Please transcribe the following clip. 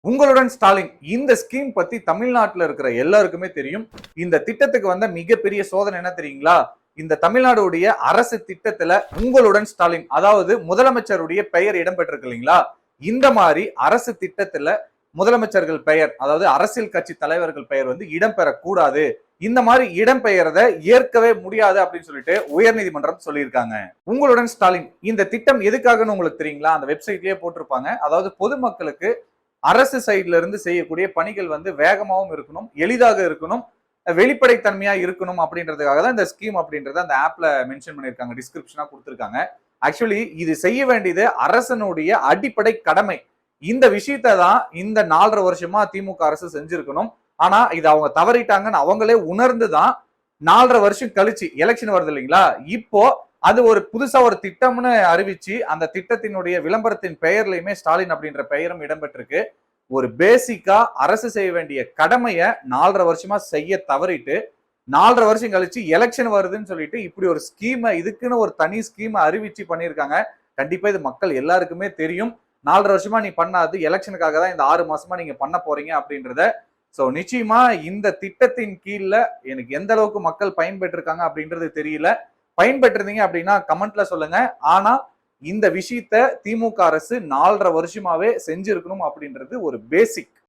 உங்களுடன் ஸ்டாலின் இந்த ஸ்கீம் பத்தி தமிழ்நாட்டில் இருக்கிற எல்லாருக்குமே தெரியும். இந்த திட்டத்துக்கு வந்த மிகப்பெரிய சோதனை என்ன தெரியுங்களா? இந்த தமிழ்நாடுடைய அரசு திட்டத்துல உங்களுடன் ஸ்டாலின், அதாவது முதலமைச்சருடைய பெயர் இடம்பெற்றிருக்கு இல்லைங்களா? இந்த மாதிரி அரசு திட்டத்துல முதலமைச்சர்கள் பெயர், அதாவது அரசியல் கட்சி தலைவர்கள் பெயர் வந்து இடம்பெறக்கூடாது, இந்த மாதிரி இடம்பெயர்றதை ஏற்கவே முடியாது அப்படின்னு சொல்லிட்டு உயர்நீதிமன்றம் சொல்லியிருக்காங்க. உங்களுடன் ஸ்டாலின் இந்த திட்டம் எதுக்காகன்னு உங்களுக்கு தெரியுங்களா? அந்த வெப்சைட்லயே போட்டிருப்பாங்க. அதாவது பொதுமக்களுக்கு அரசு சைட்ல இருந்து செய்யக்கூடிய பணிகள் வந்து வேகமாகவும் இருக்கணும், எளிதாக இருக்கணும், வெளிப்படைத்தன்மையா இருக்கணும் அப்படின்றதுக்காக தான் இந்த ஸ்கீம் அப்படின்றத அந்த ஆப்ல மென்ஷன் பண்ணியிருக்காங்க, டிஸ்கிரிப்ஷனா கொடுத்திருக்காங்க. ஆக்சுவலி இது செய்ய வேண்டியது அரசனுடைய அடிப்படை கடமை. இந்த விஷயத்தை தான் இந்த 4.5 வருஷமா திமுக அரசு செஞ்சிருக்கணும். ஆனா இது அவங்க தவறிட்டாங்கன்னு அவங்களே உணர்ந்துதான் 4.5 வருஷம் கழிச்சு எலெக்ஷன் வருது இல்லைங்களா, இப்போ அது ஒரு புதுசா ஒரு திட்டம்னு அறிவிச்சு அந்த திட்டத்தினுடைய விளம்பரத்தின் பெயர்லயுமே ஸ்டாலின் அப்படின்ற பெயரும் இடம்பெற்றிருக்கு. ஒரு பேசிக்கா அரசு செய்ய வேண்டிய கடமையை 4.5 வருஷமா செய்ய தவறிட்டு 4.5 வருஷம் கழிச்சு எலெக்ஷன் வருதுன்னு சொல்லிட்டு இப்படி ஒரு ஸ்கீமை, இதுக்குன்னு ஒரு தனி ஸ்கீமை அறிவிச்சு பண்ணியிருக்காங்க. கண்டிப்பா இது மக்கள் எல்லாருக்குமே தெரியும். 4.5 வருஷமா நீ பண்ணாது எலெக்ஷனுக்காக தான் இந்த 6 மாசமா நீங்க பண்ண போறீங்க அப்படின்றத. சோ நிச்சயமா இந்த திட்டத்தின் கீழ எனக்கு எந்த அளவுக்கு மக்கள் பயன்பெற்றிருக்காங்க அப்படின்றது தெரியல. பயன்பெற்றிருந்தீங்க அப்படின்னா கமெண்ட்ல சொல்லுங்க. ஆனா இந்த விஷயத்த திமுக அரசு 4.5 வருஷமாவே செஞ்சிருக்கணும் அப்படின்றது ஒரு பேசிக்.